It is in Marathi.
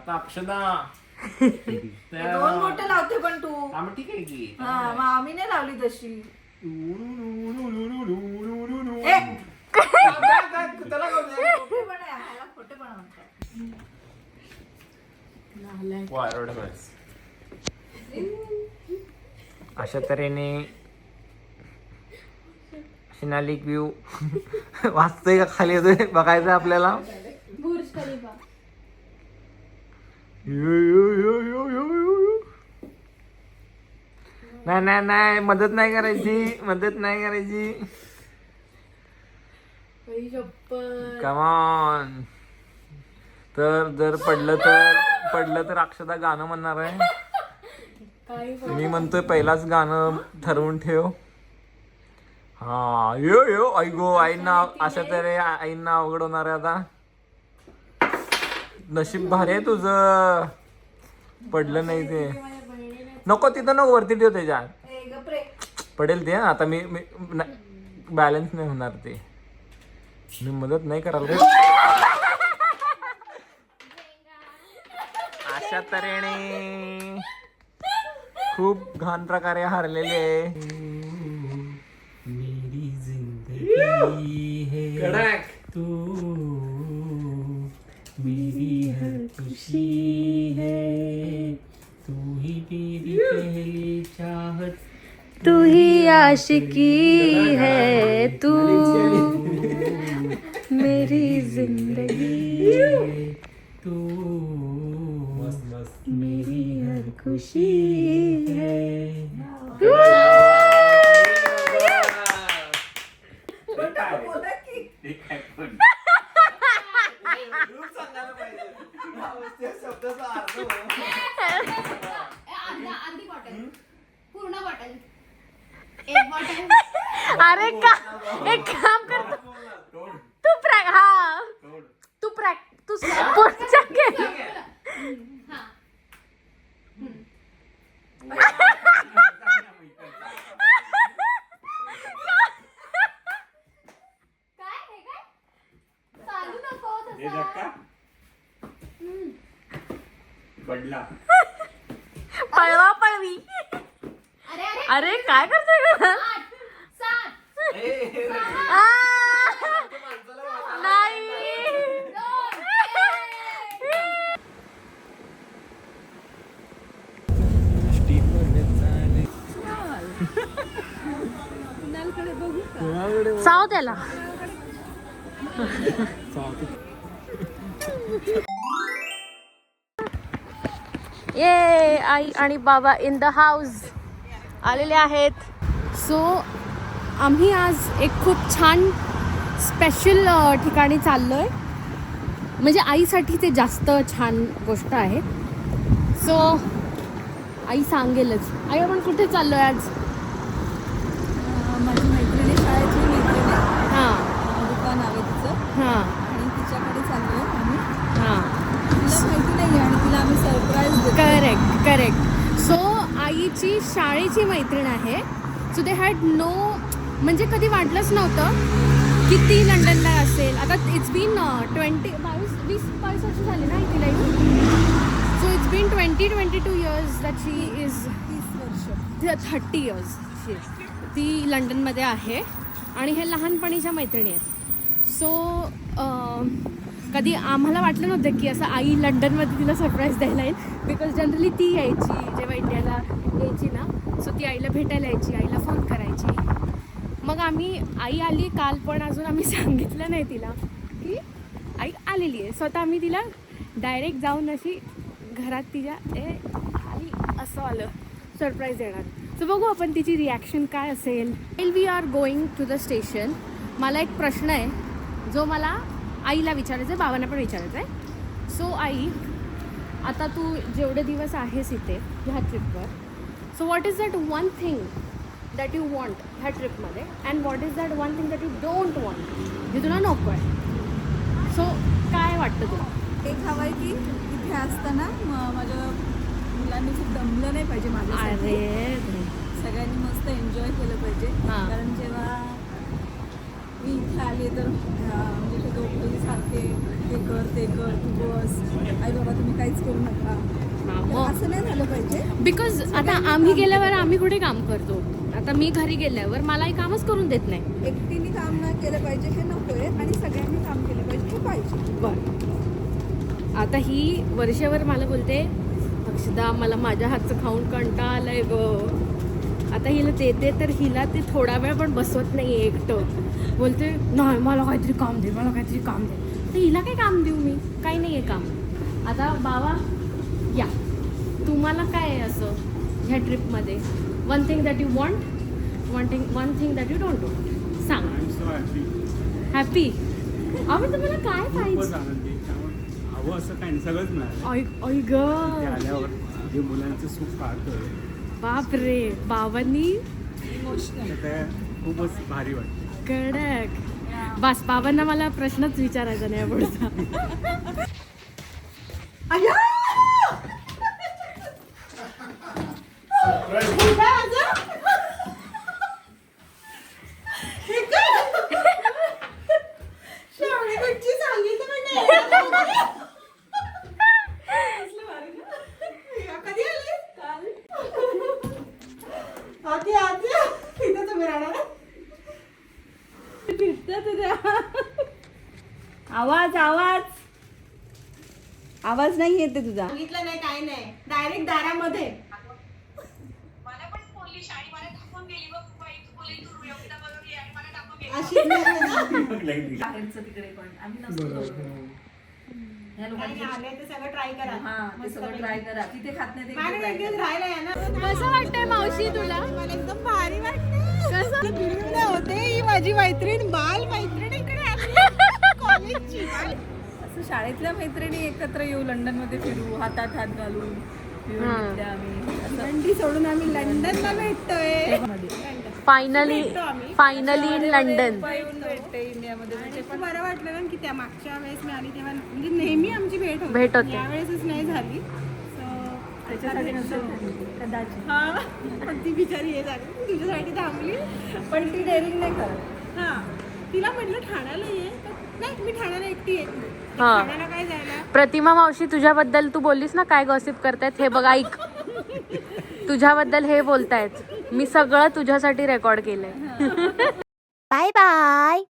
आता अक्षदा दोन बोटं लावते पण तू. ठीक आहे की मग आम्ही नाही लावली तशी. त्याला खोटेपणा म्हणतात. अशा तऱ्हेने शिनालिक व्ह्यू वाचतोय का खाली येतोय बघायचं आपल्याला. बुर्ज खलिफा. नाही नाही नाही मदत नाही करायची, मदत नाही करायची. कमॉन. तर जर पडलं तर अक्षदा गाणं म्हणणार आहे. मी म्हणतोय पहिलाच गाणं ठरवून ठेव. हा यो यो ऐगो आईंना अशा तरी आईंना अवघड होणार आहे आता. नशीब भारी आहे तुझं, पडलं नाही ते. नको तिथं नको, वरती ठेव त्याच्यात, पडेल ते. आता मी बॅलन्स नाही होणार ते. मी मदत नाही करायला. अशा तऱ्हेने खूप घाण प्रकारे हारलेले. मेरी जिंदगी है तू, मेरी हर खुशी है, तू ही मेरी पहली चाहत, तू ही आशिकी है, तू मेरी जिंदगी है, तू मेरी हर खुशी है. पूर्ण बॉटल, एक बॉटल. अरे का एक काम कर, तू पुढच्या घे. चालू नको तसं. पडला. पळवा पळवी. अरे अरे अरे काय करतोय ग? 8 7 नाही. चाव त्याला. ये आई आणि बाबा इन द हाऊस आलेले आहेत. सो आम्ही आज एक खूप छान स्पेशल ठिकाणी चाललो आहे. म्हणजे आईसाठी ते जास्त छान गोष्ट आहे. सो आई सांगेलच. आई आपण कुठे चाललो आहे आज? माझी मैत्रिणी, शाळेतली मैत्रिणी, हां दुकान आहे तिचं, हां आणि तिच्याकडे चाललो आहे आम्ही. हां तिला माहिती नाही आणि तिला आम्ही सरप्राईज देतो. करेक्ट. सो आईची शाळेची मैत्रीण आहे. सो दे हॅड नो, म्हणजे कधी वाटलंच नव्हतं की ती लंडनला असेल. आता इट्स बीन 20 वर्ष झाली ना तिला. So it's been 22 years that she is 30 years ती लंडनमध्ये आहे. आणि हे लहानपणीच्या मैत्रिणी आहेत. सो कधी आम्हाला वाटलं नव्हतं की असं आई लंडनमध्ये तिला सरप्राईज द्यायला येईल. बिकॉज जनरली ती यायची जेव्हा इंडियाला यायची ना. सो ती आईला भेटायला यायची, आईला फोन करायची. मग आई आली काल, पण अजून आम्ही सांगितलं नाही तिला की आई आलेली आहे. स्वतः आम्ही तिला डायरेक्ट जाऊन अशी घरात तिच्या आई असं आलं सरप्राईज देणार. सो बघू आपण तिची रिॲक्शन काय असेल. Well we are going to the station. मला एक प्रश्न आहे जो मला आईला विचारायचं आहे, बाबांना पण विचारायचं आहे. सो आई, आता तू जेवढे दिवस आहेस इथे ह्या ट्रिपवर, so what is that one thing that you want ह्या ट्रिपमध्ये, and what is that one thing that you don't want, जे तुला नको आहे. सो काय वाटतं तुला? एक हवं आहे की इथे असताना माझ्या मुलांनी खूप दमलं नाही पाहिजे माझ्यासाठी. अरे सगळ्यांनी मस्त एन्जॉय केलं पाहिजे. हां. कारण जेव्हा मी इथे आले तर म्हणजे ते दोघे सारखे ते कर तू बस आई बाबा तुम्ही काहीच करू नका. तर असं नाही झालं पाहिजे. बिकॉज आता आम्ही गेल्यावर आम्ही कुठे काम करतो. आता मी घरी गेल्यावर मलाही कामच करून देत नाही. एकटीने काम नाही केलं पाहिजे हे नकोय आणि सगळ्यांनी काम केलं पाहिजे हे पाहिजे. बरं आता ही वर्षभर मला बोलते अक्षदा मला माझ्या हातचं खाऊन कंटाळा आलाय ग. आता हिला देते तर हिला ते थोडा वेळ पण बसवत नाही एकटं. बोलते नाही मला काहीतरी काम दे मला काहीतरी काम दे. तर हिला काय काम देऊ मी. काही नाही आहे काम. आता बाबा या तुम्हाला काय आहे असं ह्या ट्रिपमध्ये one thing that you want one thing that you don't want सांग. हॅपी आम्ही तुम्हाला काय पाहिजे. हवं असं काही सगळंच मिळालं. ऐ ग आल्यावर जे मुलांचं सुख पाहतोय बाप रे बाबांनी तर ते खूपच भारी वाटतं. कडक. बस बाबांना मला प्रश्नच विचारायचा नाही पुढचा. आवाज आवाज आवाज नाही येते तुझा. बघितलं नाही काय नाही डायरेक्ट दारामध्ये. अशी तिकडे पण आम्ही आले ते सगळं ट्राय करा. ते सगळं ट्राय करा. तिथे खात नाही ते मला इथे एक try दिवस करा. राहिला आहे ना. कसं वाटतंय मावशी तुला. मला एकदम भारी वाटतं. कसं फिरून होते ही माझी मैत्रीण बाल मैत्रीण इकडे कॉलेजची. असं शाळेतल्या मैत्रिणी एकत्र येऊ लंडन मध्ये फिरू हातात हात घालून फिरून हा. घेतल्या आम्ही असं थंडी सोडून आम्ही लंडनला भेटतोय. Finally in London. येऊन भेटते इंडियामध्ये आणि खूप बरं वाटलं ना की त्या मागच्या वेळेस मी आली तेव्हा म्हणजे नेहमी आमची भेट भेट होते. यावेळेसच नाही झाली. त्याच्यासाठी नसेल कदाचित. हा पण ती बिचारी हे झाली तुझ्यासाठी थांबली. पण ती डेअरिंग नाही करत. हा तिला म्हटलं ठाण्याला ये तर नाही मी ठाण्याला एकटी येत नाही. हा. ठाण्याला काय जायला. प्रतिमा मावशी तुझ्याबद्दल तू बोललीस ना काय गॉसिप करतायत हे बघ ऐक. तुझ्याबद्दल हे बोलतायत. मी सगळं तुझ्यासाठी रेकॉर्ड केलंय. Bye bye.